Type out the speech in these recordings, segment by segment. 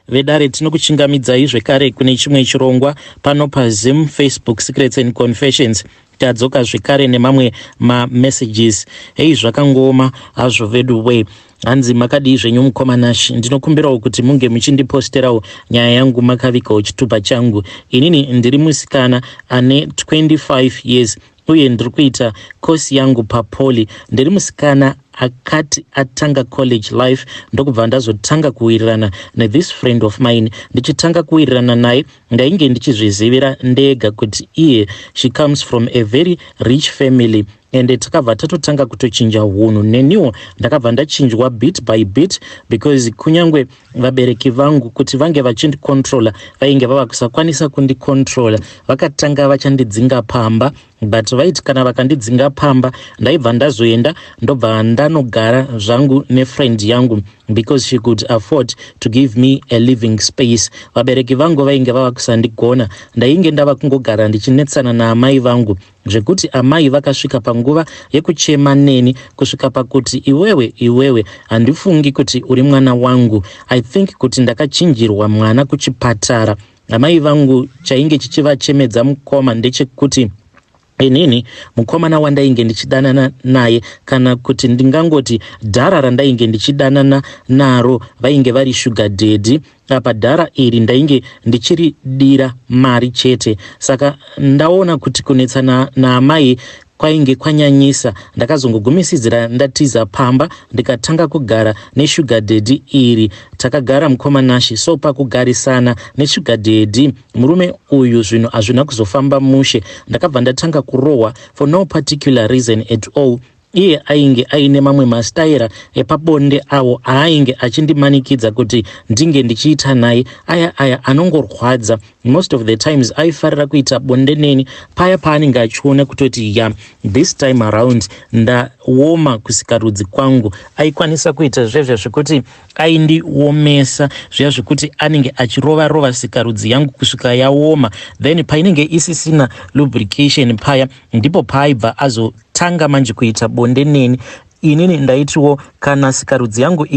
vedare tinokuchingamidzai zvekare kune chimwe chirongwa pano paZim Facebook Secrets and Confessions. Tadzoka zvekare nemamwe messages. Hei zvakangoma hazvo vedu we. Hanzi makadii zvenyu mukomanashi, ndinokumbirawo kuti munge muchindiposterawo nyaya yangu makavikawo chitupa changu. Inini ndiri musikana ane 25 years uye ndiri kuita kosi yangu papoli. Ndiri musikana akati atanga college life ndokubva ndazotanga kuwirirana this friend of mine. Ndichitanga kuwirirana naye ndainge ndichizvizivira ndega kuti iye she comes from a very rich family, and takabva tatotanga kutochinja hunhu. Neniwo ndakabva ndachinjwa bit by bit because kunyangwe vabereki vangu kuti vange vachindicontrola vainge vava kusakwanisa kundicontrola. Vakatanga vachandidzinga pamba, but vaiti kana vakandidzinga pamba ndaibva ndazoenda ndobva ndanogara zvangu nefriend yangu because she could afford to give me a living space. Vabereki vangu vainge vava kusandigona, ndainge ndava kungogara ndichinetsana naamai vangu zvekuti amai vakasvika panguva yekuchema neni kusvika pakuti iwewe handifungi kuti uri mwana wangu. I think kuti ndakachinjirwa mwana kuchipatara. Amai vangu chainge chichivachemedza mukoma ndechekuti inini mukomana wandainge ndichidanana naye, kana kuti ndingangoti dhara randainge ndichidanana naro vainge vari sugar daddy. Apa dhara iri ndainge ndichiridira mari chete. Saka ndaona kuti kunetsana naamai kwainge kwanyanyisa. Ndakazongogumisidzira ndatiza pamba ndikatanga kugara nesugar daddy iri. Takagara mukomanashi, so pakugarisana nesugar daddy murume uyu zvinhu hazvina kuzofamba mushe. Ndakabva ndatanga kurohwa for no particular reason at all. Iye ainge aine mamwe mastaira epabonde awo ainge achindimanikidza kuti ndinge ndichiita naye, aya anongorwadza. Most of the times aifarira kuita bonde neni paya paanenge achiona kutoti this time around ndaoma kusika rudzi kwangu. Aikwanisa kuita zvezvo zvekuti aindiomesa zviya zvekuti anenge achirova sika rudzi yangu kusvika yaoma, then painenge isisina lubrication paya ndipo paaibva azotanga manje kuita bonde neni. Inini ndaitiwo kana sikarudzi yangu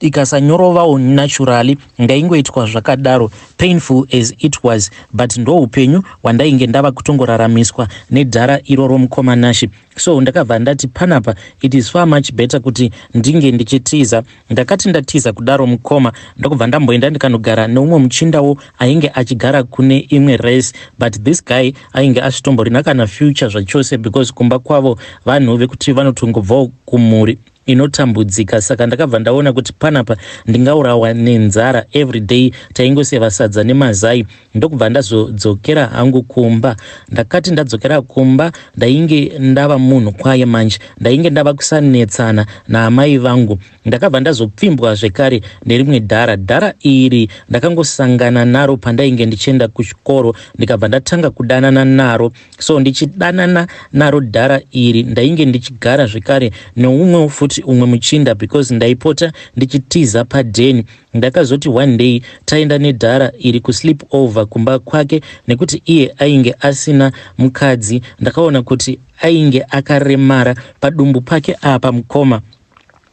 ikasanyorovawo naturally ndaingoitwa zvakadaro, painful as it was, but ndo upenyu hwandainge ndava kutongoraramiswa nedhara iroro mukomanashi. So ndakabva ndati panapa it is far much better kuti ndinge ndichitiza. Ndakati ndatiza kudaro mukoma ndokubva ndamboenda ndikanogara neumwe muchindawo ainge achigara kune imwe race, but this guy ainge achitomborina kana future zvachose because kumba kwavo vanhu vekuti vanotongobvawo kumhuri inotambudzika. Saka ndakabva ndaona kuti panapa ndingaurawa nenzara everyday. Taingoseva sadza nemazai. Ndokubva ndazodzokera hangu kumba. Ndakati ndadzokera kumba ndainge ndava munhu kwaye manje, ndainge ndava kusanetsana naamai vangu. Ndakabva ndazopfimbwa zvekare nerimwe dhara iri ndakangosangana naro pandainge ndichienda kuchikoro, ndikabva ndatanga kudanana naro. So ndichidanana naro dhara iri ndainge ndichigara zvekare neumwe futi umwe muchinda because ndaipota ndichitiza padheni. Ndakazoti one day taenda nedhara iri kusleep over kumba kwake nekuti iye ainge asina mukadzi. Ndakaona kuti ainge akaremara padumbu pake apa mukoma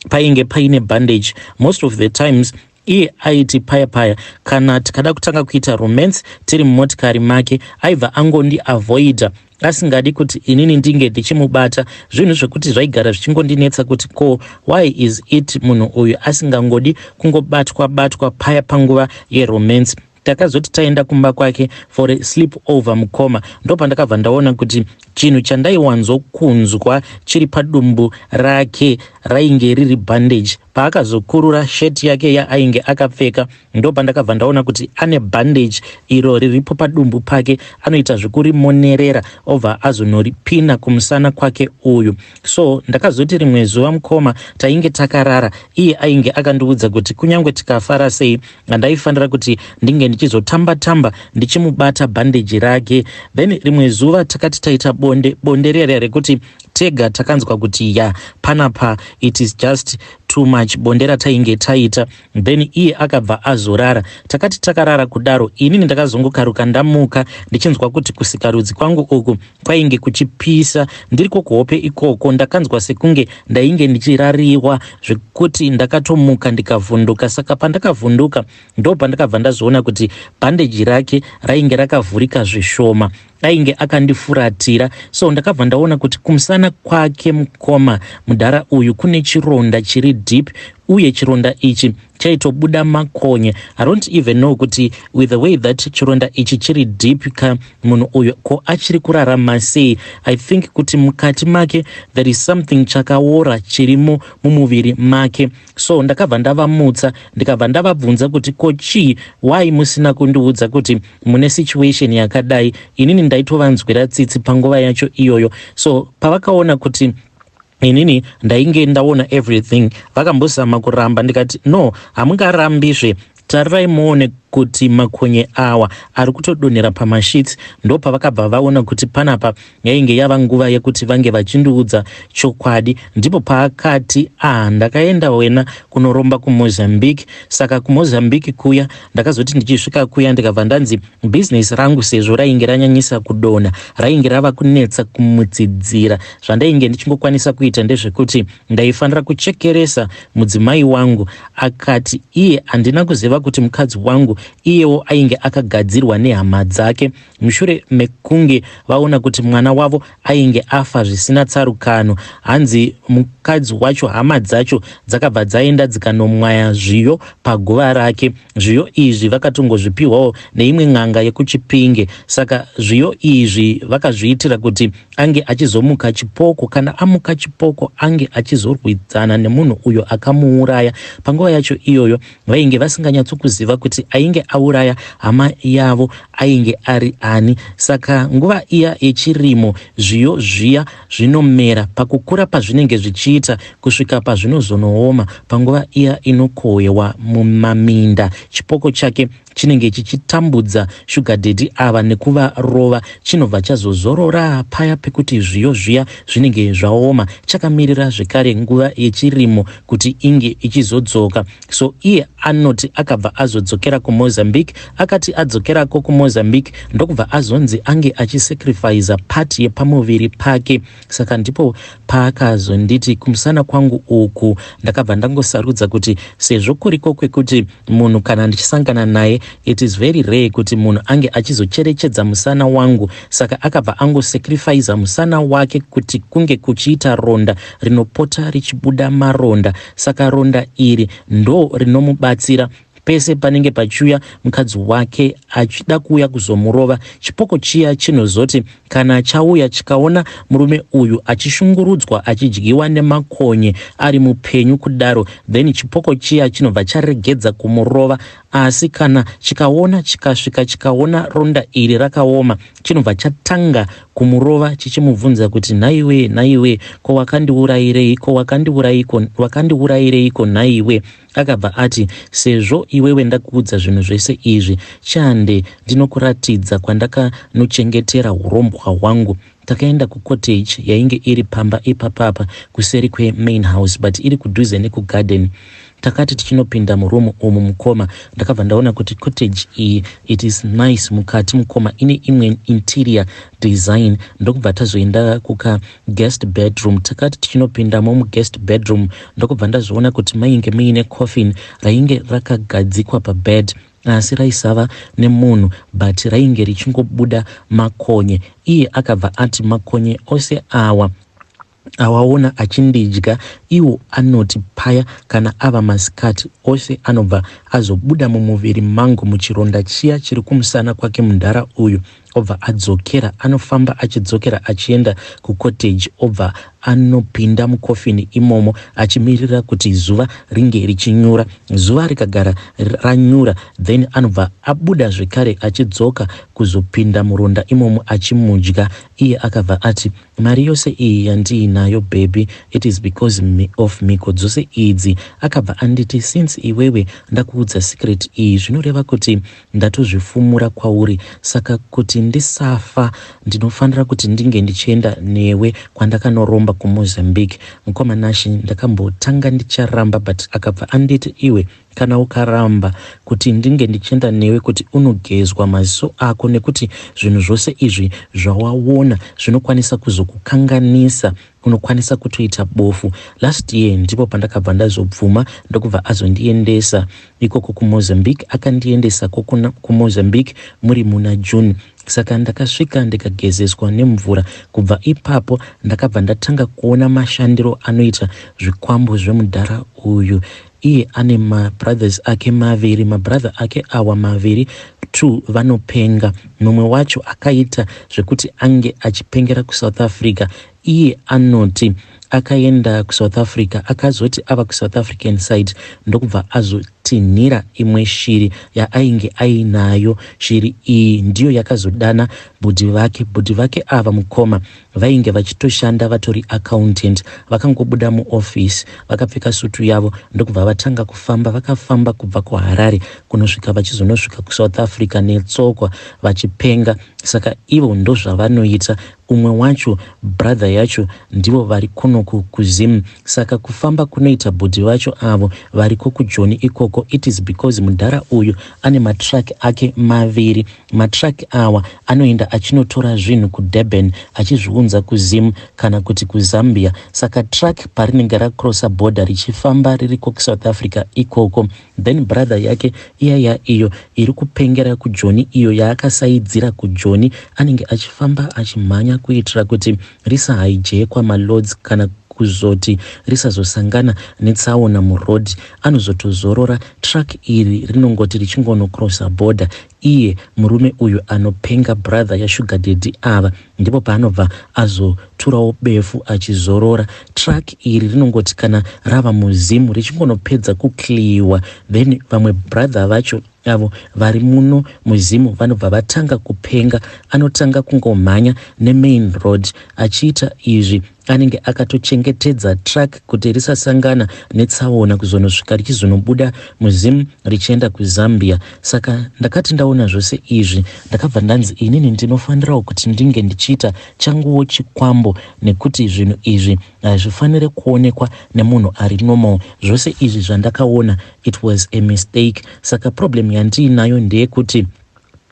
painge paine bandage. Most of the times iye aiti paya kana tikada kutanga kuita romance tiri mumotikari make aibva angondi avoida asingadi kuti inini ndinge ndichimubata. Zvinhu zvekuti zvaigara zvichingondinetsa kuti why is it munhu uyu asingangodi kungobatwa paya panguva yeromance. Takazoti taenda kumba kwake for a sleep over mukoma, ndopa ndakabva ndaona kuti chinhu chandaiwanzokunzwa chiri padumbu rake rainge riri bandage. Paakazokurura sheti yake ainge akapfeka ndopa ndakabva ndaona kuti ane bandage iro riripo padumbu pake, anoita zvekurimonera obva azonoripina kumusana kwake uyu. So ndakazoti rimwe zuva mukoma tainge takarara, iye ainge akandiudza kuti kunyangwe tikafara sei handaifanira kuti ndinge ndichizotamba ndichimubata bandage rake. Then rimwe zuva takati taita bonde rere rekuti tega takanzwa kuti panapa it is just too much bonde ratainge taita. Then iye akabva azorara. Takati takarara kudaro, inini ndakazongokaruka ndamuka ndichinzwa kuti kusikarudzi kwangu uku kwainge kuchipisa. Ndiriko kuhope ikoko ndakanzwa sekunge ndainge ndichirariwa zvekuti ndakatomuka ndikavhunduka. Saka pandakavhunduka ndo pandakabva ndazoona kuti bhandeji rake rainge rakavhurika zvishoma, ainge akandifuratira. So ndakabva ndaona kuti kumusana kwake mukoma mudhara uyu kune chironda chiri deep, uye chironda ichi chaitobuda makonye. I don't even know kuti with the way that chironda ichi chiri deep ka munhu uyu ko achiri kurarama sei. I think kuti mukati make there is something chakaora chirimo mumuviri make. So ndakabva ndavamutsa ndikabva ndavabvunza kuti ko chii, why musina kundiudza kuti mune situation yakadai. Inini ndaitovanzwira tsitsi panguva yacho iyoyo. So pavakaona kuti inini ndainge ndaona everything, vakambozama kuramba. Ndikati no, hamungarambizve, tarirai muone kuti makonye awa ari kutodonhera pamashitsi. Ndo pavakabva vaona kuti panapa yainge yava nguva yekuti vange vachindiudza chokwadi. Ndipo paakati ndakaenda wena kunoromba kuMozambique. Saka kuMozambique kuya ndakazoti ndichisvika kuya ndikabva ndanzi business rangu sezvo rainge ranyanyisa kudonha, rainge rava kunetsa kumutsidzira, zvandainge ndichingokwanisa kuita ndezvekuti ndaifanira kuchekeresa mudzimai wangu. Akati iye handina kuziva kuti mukadzi wangu iyewo ainge akagadzirwa nehama dzake mushure mekunge vaona kuti mwana wavo ainge afa zvisina tsarukano. Hanzi mukadzi wacho hama dzacho dzakabva dzaenda dzikanomwaya zviyo paguva rake. Zviyo izvi vakatongozvipihwawo neimwe n'anga yekuChipinge. Saka zviyo izvi vakazviitira kuti ange achizomuka chipoko, kana amuka chipoko ange achizorwidzana nemunhu uyo akamuuraya. Panguva yacho iyoyo vainge vasinganyatsokuziva kuti ainge auraya hama yavo ainge ari ani. Saka nguva iya yechirimo zviyo zviya zvinomera. Pakukura pazvinenge zvichiita kusvika pazvinozonooma, panguva iya inokohwewa mumaminda, chipoko chake chinenge chichitambudza sugar daddy ava nekuvarova. Chinobva chazozorora paya pekuti zviyo zviya zvinenge zvaoma, chakamirira zvekare nguva yechirimo kuti inge ichizodzoka. So iye anoti akabva azodzokera kuMozambique. Akati adzokerako kuMozambique ndokubva azonzi ange achisacrifice pati yepamuviri pake. Saka ndipo paakazonditi kumusana kwangu uku ndakabva ndangosarudza kuti sezvo kuriko kwekuti munhu kana ndichisangana naye it is very rare kuti munhu ange achizocherechedza musana wangu. Saka akabva angosacrifice musana wake kuti kunge kuchiita ronda rinopota richibuda maronda. Saka ronda iri ndo rinomubatsira pese panenge pachiuya mukadzi wake achida kuuya kuzomurova. Chipoko chiya chinozoti kana chauya chikaona murume uyu achishungurudzwa achidyiwa nemakonye ari mupenyu kudaro, then chipoko chiya chinobva charegedza kumurova. Asi kana chikaona chikasvika chikaona ronda iri rakaoma, chinobva chatanga kumurova chichimubvunza kuti naiwe, naiwe, ko wakandiurayireiko naiwe. Akabva ati sezvo iwewe ndakuudza zvinhu zvese izvi, chande ndinokuratidza kwandakanochengetera urombwa hwangu. Takaenda kucottage yainge iri pamba ipapapa kuseri kwemain house, but iri kudhuze nekugarden. Takati tichinopinda murumu umu mukoma ndakabva ndaona kuti cottage iyi it is nice. Mukati mukoma ine imwe interior design. Ndokubva tazoenda kuka guest bedroom. Takati tichinopindamo muguest bedroom ndokubva ndazoona kuti mainge muine coffin rainge rakagadzikwa pabed, asi raisava nemunhu but rainge richingobuda makonye. Iye akabva ati makonye ose awaona achindidya iwo anoti paya kana ava masikati ose anobva azobuda mumuviri mangu muchironda chiya chiri kumusana kwake mundara uyu. Obva adzokera, anofamba achidzokera achienda kucottage, obva anopinda mukofini imomo achimirira kuti zuva ringe richinyura. Zuva rikagara ranyura, then anobva abuda zvekare achidzoka kuzopinda muronda imomo achimudya. Iye akabva ati mari yose iyi yandiinayo baby, it is because of miko dzose idzi. Akabva anditi since iwewe ndakuudza secret iyi zvinoreva kuti ndatozvifumura kwauri, saka kuti kuti ndisafa ndinofanira kuti ndinge ndichienda newe kwandakanoromba kuMozambique. Mukoma Nashi ndakambotanga ndicharamba, but akabva anditi iwe kana ukaramba kuti ndinge ndichienda newe kuti unogezwa maziso ako, nekuti zvinhu zvose izvi zvawaona zvinokwanisa kuzokukanganisa, unokwanisa kutoita bofu. Last year ndipo pandakabva ndazobvuma ndokubva azondiendesa ikoko kuMozambique. Akandiendesa kuMozambique muri muna June. Saka ndakasvika ndikagezeswa nemvura. Kubva ipapo ndakabva ndatanga kuona mashandiro anoita zvikwambo zvemudhara uyu. Iye ane mabrothers ake maviri, mabrother ake awa maviri, 2 vanopenga. Mumwe wacho akaita zvekuti ange achipengera kuSouth Africa. Iye anoti akaenda kuSouth Africa, akazoti ava kuSouth African side ndokubva azotinhira imwe shiri yaainge ainayo. Shiri iyi ndiyo yakazodana bhudhi vake ava mukoma vainge vachitoshanda vatori accountant. Vakangobuda muoffice vakapfeka sutu yavo ndokubva vatanga kufamba. Vakafamba kubva kuHarare kunosvika vachizonosvika kuSouth Africa netsokwa vachipenga. Saka ivo ndo zvavanoita. Umwe wacho brother yacho ndivo vari kuno kuZim. Saka kufamba kunoita bhudhi vacho avo variko kuJoni ikoko. It is because mudhara uyu ane matrack ake maviri. Matrack awa anoenda achinotora zvinhu kuDurban achizviunza kuZim kana kuti kuZambia. Saka track parinenge racrossa border richifamba ririko kuSouth Africa ikoko, then brother yake iya iyo iri kupengera kuJoni, iyo yaakasaidzira kuJoni, anenge achifamba achimhanya kuitira kuti risahijekwa maloads kana kuzoti risazosangana netsaona murodhi. Anozotozorora track iri rinongoti richingonocrossa border. Iye murume uyu anopenga brother yaSugar Daddy ava ndipo paanobva azoturawo befu achizorora. Track iri rinongoti kana rava muZimu richingonopedza kukliwa, then vamwe brother vacho avo vari muno muZimu vanobva vatanga kupenga. Anotanga kungomhanya nemain road. Achiita izvi anenge akatochengetedza track kuti risasangana netsaona kuzonosvika richizonobuda muZimu richienda kuZambia. Saka ndakati ndaona zvose izvi ndakabva ndanzi inini ndinofanirawo kuti ndinge ndichiita changuwo chikwambo, nekuti zvinhu izvi hazvifanire kuonekwa nemunhu ari normal. Zvose izvi zvandakaona, it was a mistake. Saka problem yandiinayo ndeyekuti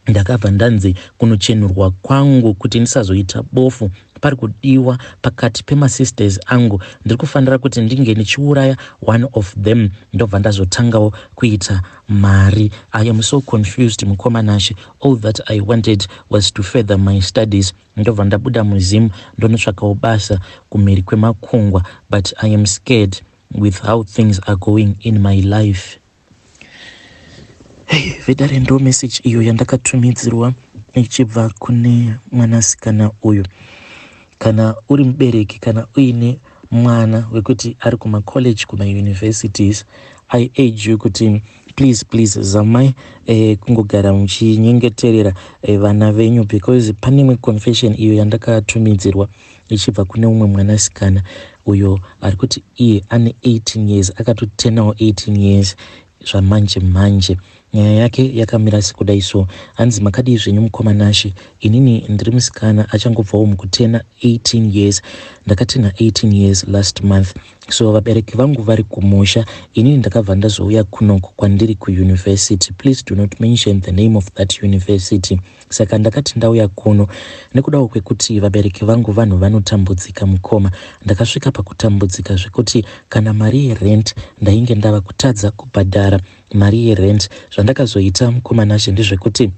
ndakabva ndanzi kunochenurwa kwangu kuti ndisazoita bofu pari kudiwa pakati pemasisters angu. Ndiri kufanira kuti ndinge ndichiuraya one of them ndobva ndazotangawo kuita mari. I am so confused, Mukoma Nashi. All that I wanted was to further my studies. Ndobva ndabuda muZimu ndonotsvakawo basa kumhiri kwemakungwa, but I am scared with how things are going in my life. Hey, vedare ndo message iyo yandakatumidzirwa ichibva kune mwanasikana uyu. Kana uri mubereki, kana uine mwana wekuti ari kumacollege kumauniversities, I urge you kuti please zamai kungogara muchinyengeterera vana venyu, because pane imwe confession iyo yandakatumidzirwa ichibva kune umwe mwanasikana uyo ari kuti iye ane 18 years, akatotenawo 18 years zvamanje. Nyaya yake yakamira sekudai. So hanzi makadii zvenyu Mukoma Nashi, inini ndiri musikana achangobvawo mukutena 18 years. Ndakatena 18 years last month. So vabereki vangu vari kumusha, inini ndakabva ndazouya kunoko kwandiri kuuniversity. Please do not mention the name of that university. Saka ndakati ndauya kuno nekudawo kwekuti vabereki vangu vanhu vanotambudzika Mukoma. Ndakasvika pakutambudzika zvekuti kana mari yerent ndainge ndava kutadza kubhadhara mari yerent. Zvandakazoita Mukoma Nashi ndezvekuti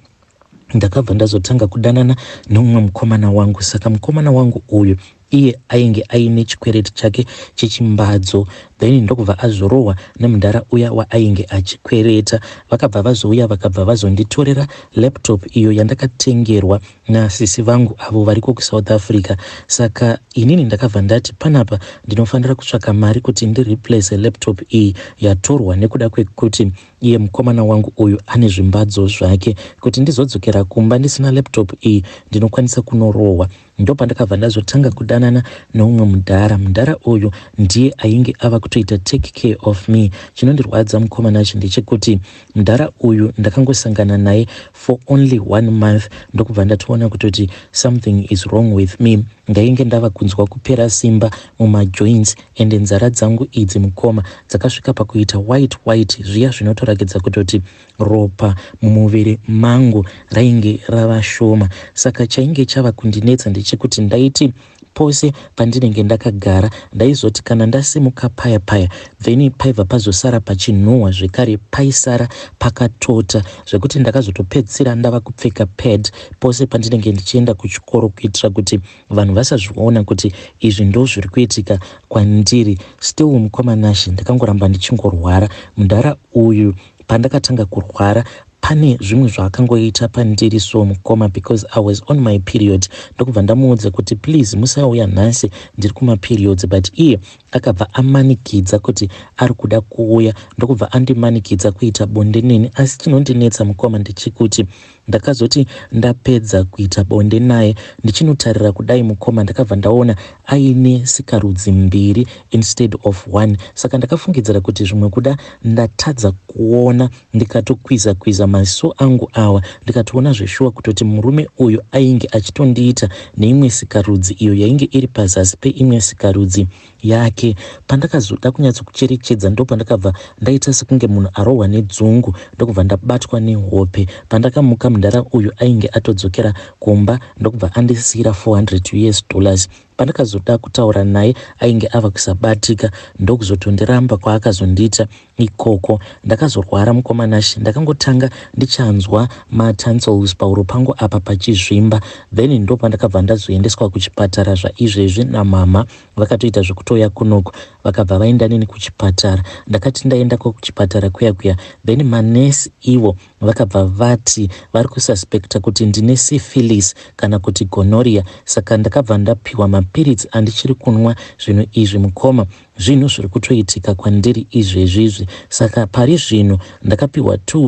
ndakabva ndazotanga kudanana nomumwe mukomana wangu. Saka mukomana wangu uyu iye ainge aine chikwereti chake chechimbadzo, then ndokubva azorohwa nemudhara uya waainge achikwereta. Vakabva vazouya vakabva vazonditorera laptop iyo yandakatengerwa nasisi vangu avo variko kuSouth Africa. Saka inini ndakabva ndati panapa ndinofanira kutsvaka mari kuti ndireplace laptop iyi yatorwa, nekuda kwekuti iye mukomana wangu uyu ane zvimbadzo zvake. Kuti ndizodzokera kumba ndisina laptop iyi ndinokwanisa kunorohwa. ndopandakabva ndazotanga kudanana noumwe mudhara uyu ndiye ainge ava kutoita take care of me. Chinondirwadza mukoma nacho ndechekuti mudhara uyu ndakangosangana naye for only 1 month ndokubva ndatoona kutoti something is wrong with me. Ndainge ndava kunzwa kupera simba mumajoints ende nzara dzangu idzi mukoma dzakasvika pakuita white zviya zvinotorakidza kutoti ropa mumuviri mangu rainge rava shoma. Saka chainge chava kundinetsa ndechekuti ndaiti pose pandinenge ndakagara ndaizoti kana ndasimuka paya then paibva pazosara pachinhuhwa zvekare paisara pakatota zvekuti ndakazotopedzisira ndava kupfeka pad pose pandinenge ndichienda kuchikoro kuitira kuti vanhu vasazviona kuti izvi ndo zviri kuitika kwandiri. Still mukoma Nashe ndakangoramba ndichingorwara. Mudhara uyu pandakatanga kurwara pane zvimwe zvaakangoita pandiri so mukoma because I was on my period. Ndokubva ndamuudza kuti please musauya nhasi ndiri kuma periods, but iye akabva amanikidza kuti ari kuda kuuya. Ndokubva andimanikidza kuita bonde neni, asi chinondinetsa mukoma ndechekuti ndakazoti ndapedza kuita bonde naye ndichinotarira kudai mukoma ndakabva ndaona aine sikarudzi 2 instead of 1. Saka ndakafungidzira kuti zvimwe kuda ndatadza kuona, ndikatokwiza maziso angu awa ndikatoona zveshuwa kutoti murume uyu ainge achitondiita neimwe sikarudzi iyo yainge iri pazasi peimwe sikarudzi yake. Pandakazoda kunyatso kucherechedza ndo pandakabva ndaita sekunge munhu arohwa nedzungu ndokubva ndabatwa nehope. Pandakamuka mudhara uyu ainge atodzokera kumba ndokubva andisira $400. Pandakazoda kutaura naye ainge ava kusabatika ndokuzotondiramba kwaakazondiita ikoko. Ndakazorwara mukoma Nashe, ndakangotanga ndichanzwa matonsils pauro pangu apa pachizvimba, then ndo pandakabva ndazoendeswa kuchipatara zvaizvezvi namama vakatoita zvekutoya kunoko vakabva vaenda neni kuchipatara. Ndakati ndaendako kuchipatara kuya then manesi ivo vakabva vati vari kususpekta kuti ndine syphilis kana kuti gonorrhea. Saka ndakabva ndapiwa mapirits andichiri kunwa zvinhu izvi mukoma, zvinhu zviri kutoitika kwandiri izvezvizvi. Saka pari zvino ndakapiwa 2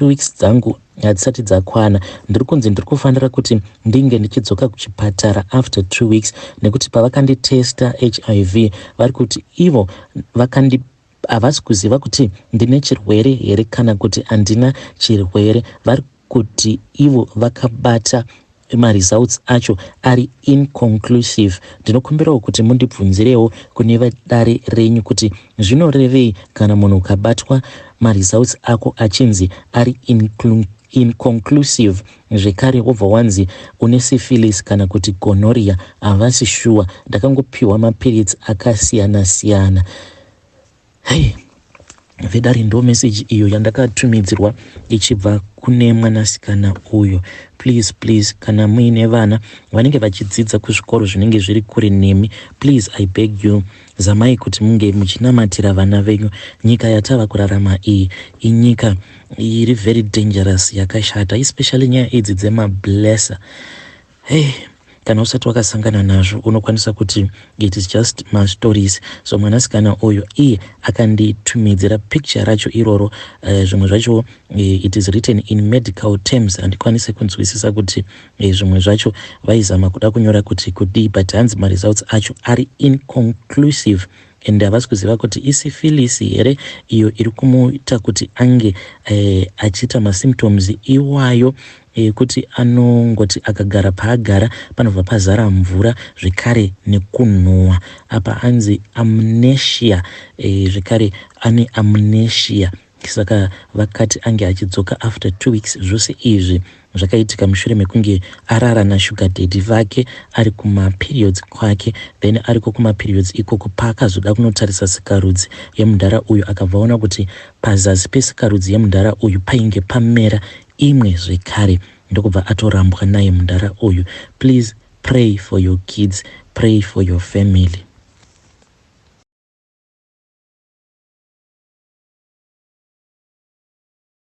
weeks dzangu hadzisati dzakwana. Ndiri kunzi ndiri kufanira kuti ndinge ndichidzoka kuchipatara after 2 weeks nekuti pavakanditesta HIV vari kuti ivo havasi kuziva kuti ndine chirwere here kana kuti handina chirwere. Vari kuti ivo vakabata results acho ari inconclusive. Ndinokumbirawo kuti mundibvunzirewo kune vadare renyu kuti zvinorevei kana munhu ukabatwa results ako achinzi ari inconclusive zvekare wobva wanzi une syphilis kana kuti gonorrhea. Havasi sure. Ndakangopiwa mapirits akasiyana. Hey, vedari ndo message iyo yandakatumidzirwa ichibva kune mwanasikana uyo. Please kana muine vana vanenge vachidzidza kuzvikoro zvinenge zviri kure nemi, please I beg you, zamai kuti munge muchinamatira vana venyu. Nyika yatava kurarama iyi inyika iri very dangerous, yakashata, especially nyaya idzi dzemablesa. Hey, kana usati wakasangana nazvo unokwanisa kuti it is just my stories. So mwanasikana uyu iye akanditumidzira picture racho iroro. Zvimwe zvacho it is written in medical terms, handikwanise kunzwisisa kuti zvimwe zvacho vaizama kuda kunyora kuti kudii, but hanzi results acho ari inconclusive and havasi kuziva kuti isyphilis here iyo iri kumuita kuti ange achiita masymptoms iwayo kuti anongoti akagara paagara panobva pazara mvura zvekare nekunhuhwa. Apa anzi amnesia, zvekare ane amnesia. Saka vakati ange achidzoka after 2 weeks. Zvose izvi zvakaitika mushure mekunge arara nashuga daddy vake ari kumaperiods kwake, then ariko kumaperiods ikoko paakazoda kunotarisa sikarudzi yemudhara uyu akabvaona kuti pazasi pesikarudzi yemudhara uyu painge pamera imwe zvekare, ndokubva atorambwa naye mudhara uyu. Please pray for your kids, pray for your family.